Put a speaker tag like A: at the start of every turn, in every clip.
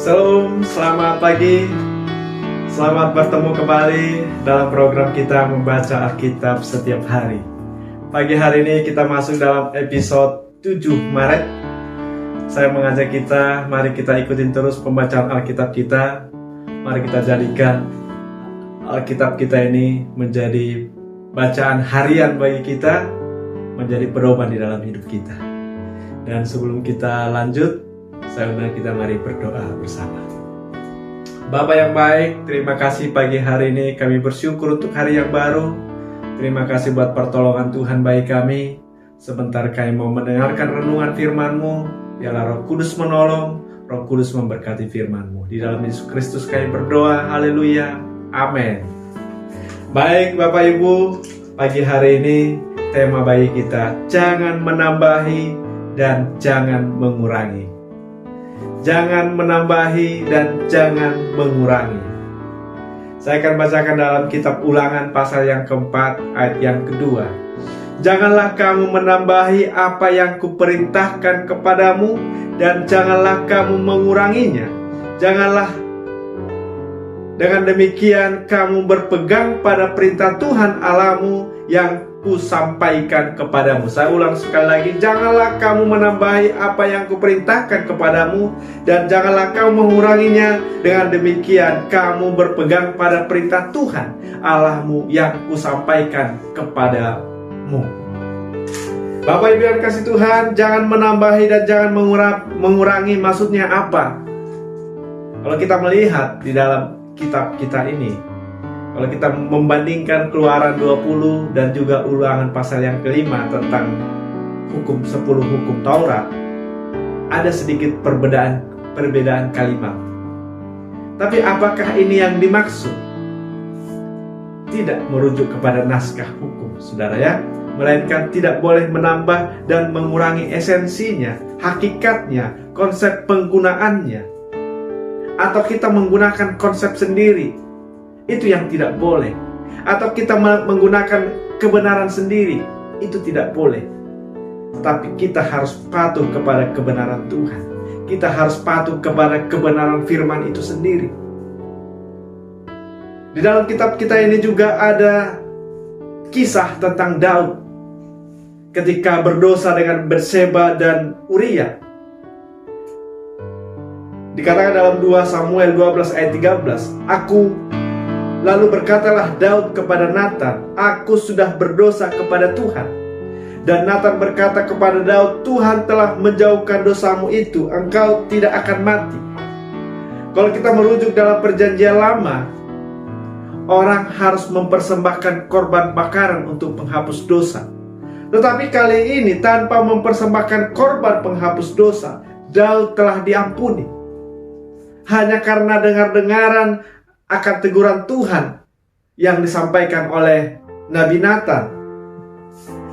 A: Shalom, selamat pagi. Selamat bertemu kembali dalam program kita membaca Alkitab setiap hari. Pagi hari ini kita masuk dalam episode 7 Maret. Saya mengajak kita, mari kita ikutin terus pembacaan Alkitab kita. Mari kita jadikan Alkitab kita ini menjadi bacaan harian bagi kita, menjadi pedoman di dalam hidup kita. Dan sebelum kita lanjut, saya undang kita mari berdoa bersama. Bapa yang baik, terima kasih pagi hari ini kami bersyukur untuk hari yang baru. Terima kasih buat pertolongan Tuhan bagi kami. Sebentar kami mau mendengarkan renungan firman-Mu. Biarlah Roh Kudus menolong, Roh Kudus memberkati firman-Mu. Di dalam Yesus Kristus kami berdoa, haleluya, amin. Baik Bapak Ibu, pagi hari ini tema bagi kita, jangan menambahi dan jangan mengurangi. Jangan menambahi dan jangan mengurangi. Saya akan bacakan dalam kitab Ulangan pasal yang keempat ayat yang kedua. Janganlah kamu menambahi apa yang kuperintahkan kepadamu, dan janganlah kamu menguranginya. Janganlah dengan demikian kamu berpegang pada perintah Tuhan Allahmu yang kusampaikan kepadamu. Saya ulang sekali lagi, janganlah kamu menambahi apa yang kuperintahkan kepadamu, dan janganlah kamu menguranginya. Dengan demikian kamu berpegang pada perintah Tuhan Allahmu yang kusampaikan kepadamu. Bapak Ibu yang kasih Tuhan, jangan menambahi dan jangan mengurangi maksudnya apa? Kalau kita melihat di dalam kitab kita ini, kalau kita membandingkan Keluaran 20 dan juga Ulangan pasal yang kelima tentang 10 hukum Taurat, ada sedikit perbedaan kalimat. Tapi apakah ini yang dimaksud? Tidak merujuk kepada naskah hukum, saudara ya, melainkan tidak boleh menambah dan mengurangi esensinya, hakikatnya, konsep penggunaannya, atau kita menggunakan konsep sendiri. Itu yang tidak boleh. Atau kita menggunakan kebenaran sendiri, itu tidak boleh. Tetapi kita harus patuh kepada kebenaran Tuhan. Kita harus patuh kepada kebenaran firman itu sendiri. Di dalam kitab kita ini juga ada kisah tentang Daud ketika berdosa dengan Batseba dan Uria. Dikatakan dalam 2 Samuel 12 ayat 13, Lalu berkatalah Daud kepada Nathan, aku sudah berdosa kepada Tuhan. Dan Nathan berkata kepada Daud, Tuhan telah menjauhkan dosamu itu, engkau tidak akan mati. Kalau kita merujuk dalam perjanjian lama, orang harus mempersembahkan korban bakaran untuk penghapus dosa. Tetapi kali ini tanpa mempersembahkan korban penghapus dosa, Daud telah diampuni. Hanya karena dengar-dengaran akan teguran Tuhan yang disampaikan oleh Nabi Nathan.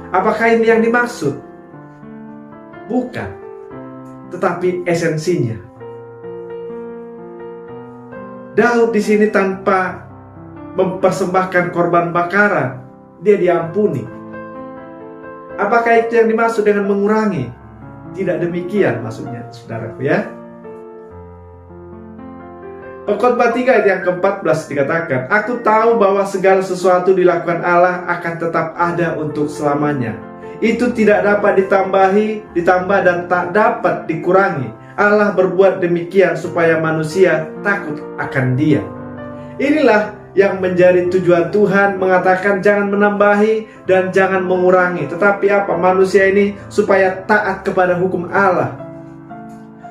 A: Apakah ini yang dimaksud? Bukan. Tetapi esensinya. Daud di sini tanpa mempersembahkan korban bakaran, dia diampuni. Apakah itu yang dimaksud dengan mengurangi? Tidak demikian maksudnya, saudaraku ya. Pengkhotbah 3 ayat yang ke-14 dikatakan, aku tahu bahwa segala sesuatu dilakukan Allah akan tetap ada untuk selamanya. Itu tidak dapat ditambah dan tak dapat dikurangi. Allah berbuat demikian supaya manusia takut akan Dia. Inilah yang menjadi tujuan Tuhan mengatakan jangan menambahi dan jangan mengurangi. Tetapi apa? Manusia ini supaya taat kepada hukum Allah,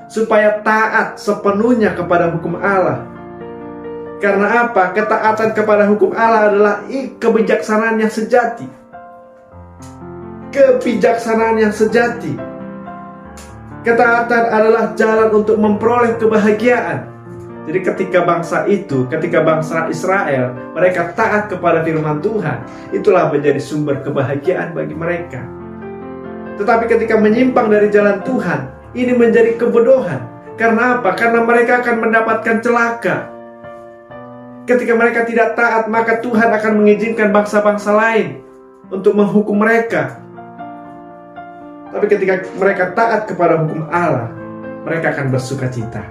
A: supaya taat sepenuhnya kepada hukum Allah. Karena apa? Ketaatan kepada hukum Allah adalah kebijaksanaan yang sejati. Kebijaksanaan yang sejati. Ketaatan adalah jalan untuk memperoleh kebahagiaan. Jadi ketika bangsa Israel, mereka taat kepada firman Tuhan, itulah menjadi sumber kebahagiaan bagi mereka. Tetapi ketika menyimpang dari jalan Tuhan, ini menjadi kebodohan. Karena apa? Karena mereka akan mendapatkan celaka. Ketika mereka tidak taat, maka Tuhan akan mengizinkan bangsa-bangsa lain untuk menghukum mereka. Tapi ketika mereka taat kepada hukum Allah, mereka akan bersuka cita.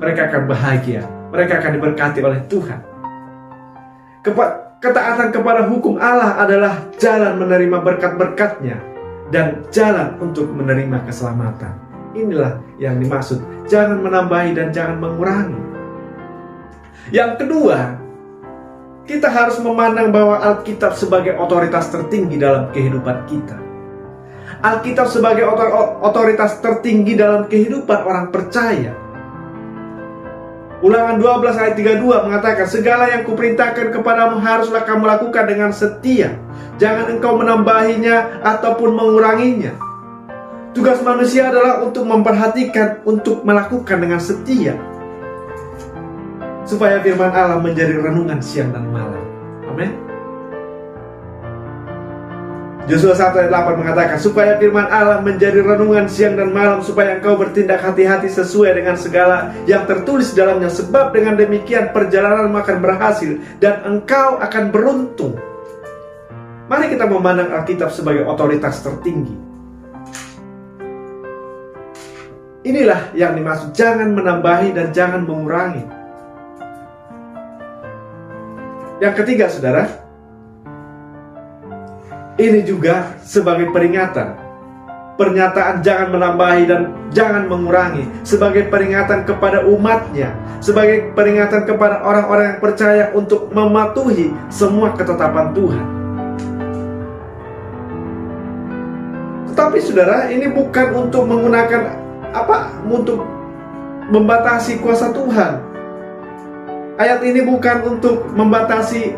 A: mereka akan bahagia, mereka akan diberkati oleh Tuhan. Ketaatan kepada hukum Allah adalah jalan menerima berkat-berkat-Nya dan jalan untuk menerima keselamatan. Inilah yang dimaksud, jangan menambahi dan jangan mengurangi. Yang kedua, kita harus memandang bahwa Alkitab sebagai otoritas tertinggi dalam kehidupan kita. Alkitab sebagai otoritas tertinggi dalam kehidupan orang percaya. Ulangan 12 ayat 32 mengatakan, segala yang kuperintahkan kepadamu haruslah kamu lakukan dengan setia. Jangan engkau menambahinya ataupun menguranginya. Tugas manusia adalah untuk memperhatikan, untuk melakukan dengan setia, supaya firman Allah menjadi renungan siang dan malam. Amin. Yosua 1 ayat 8 mengatakan, supaya firman Allah menjadi renungan siang dan malam, supaya engkau bertindak hati-hati sesuai dengan segala yang tertulis dalamnya, sebab dengan demikian perjalananmu akan berhasil dan engkau akan beruntung. Mari kita memandang Alkitab sebagai otoritas tertinggi. Inilah yang dimaksud, jangan menambahi dan jangan mengurangi. Yang ketiga, saudara, ini juga sebagai peringatan. Pernyataan jangan menambahi dan jangan mengurangi, sebagai peringatan kepada umatnya, sebagai peringatan kepada orang-orang yang percaya untuk mematuhi semua ketetapan Tuhan. Tetapi saudara, ini bukan untuk menggunakan untuk membatasi kuasa Tuhan. Ayat ini bukan untuk membatasi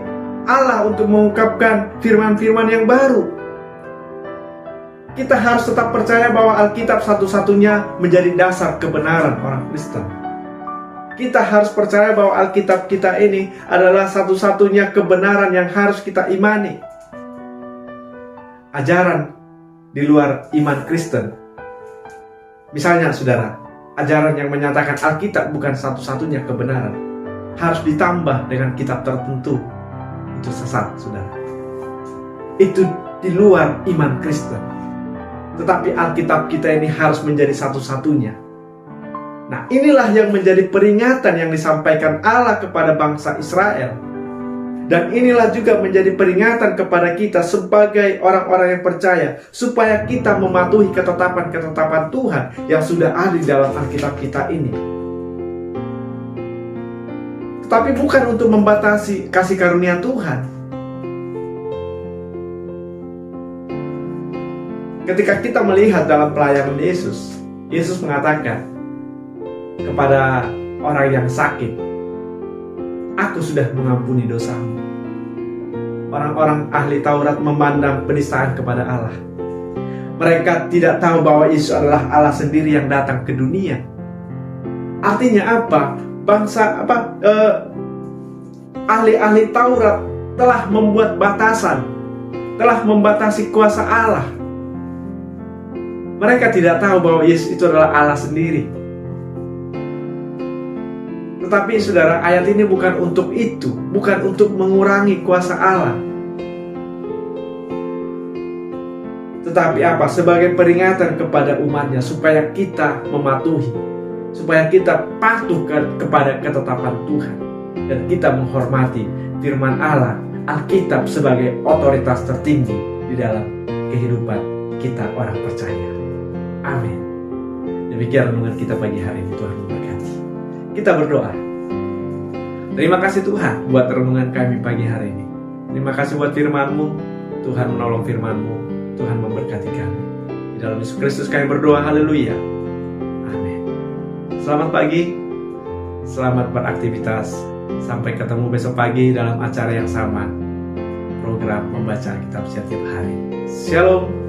A: Allah untuk mengungkapkan firman-firman yang baru. Kita harus tetap percaya bahwa Alkitab satu-satunya menjadi dasar kebenaran orang Kristen. Kita harus percaya bahwa Alkitab kita ini adalah satu-satunya kebenaran yang harus kita imani. Ajaran di luar iman Kristen, misalnya saudara, ajaran yang menyatakan Alkitab bukan satu-satunya kebenaran, harus ditambah dengan kitab tertentu, itu sesat, saudara. Itu di luar iman Kristen. Tetapi Alkitab kita ini harus menjadi satu-satunya. Nah, inilah yang menjadi peringatan yang disampaikan Allah kepada bangsa Israel. Dan inilah juga menjadi peringatan kepada kita sebagai orang-orang yang percaya, supaya kita mematuhi ketetapan-ketetapan Tuhan yang sudah ada di dalam Alkitab kita ini. Tetapi bukan untuk membatasi kasih karunia Tuhan. Ketika kita melihat dalam pelayanan Yesus, Yesus mengatakan kepada orang yang sakit, aku sudah mengampuni dosamu. Orang-orang ahli Taurat memandang penistaan kepada Allah. Mereka tidak tahu bahwa Yesus adalah Allah sendiri yang datang ke dunia. Artinya apa? Ahli-ahli Taurat telah membuat batasan, telah membatasi kuasa Allah. Mereka tidak tahu bahwa Yesus itu adalah Allah sendiri. Tetapi saudara, ayat ini bukan untuk itu, bukan untuk mengurangi kuasa Allah. Tetapi apa? Sebagai peringatan kepada umatnya, supaya kita mematuhi, supaya kita patuh kepada ketetapan Tuhan, dan kita menghormati firman Allah, Alkitab sebagai otoritas tertinggi di dalam kehidupan kita orang percaya. Amin. Demikian renungan kita pagi hari ini. Tuhan memberkati. Kita berdoa. Terima kasih Tuhan buat renungan kami pagi hari ini. Terima kasih buat firman-Mu. Tuhan menolong firman-Mu. Tuhan memberkati kami. Di dalam Yesus Kristus kami berdoa. Haleluya. Amin. Selamat pagi. Selamat beraktivitas. Sampai ketemu besok pagi dalam acara yang sama. Program membaca Alkitab setiap hari. Shalom.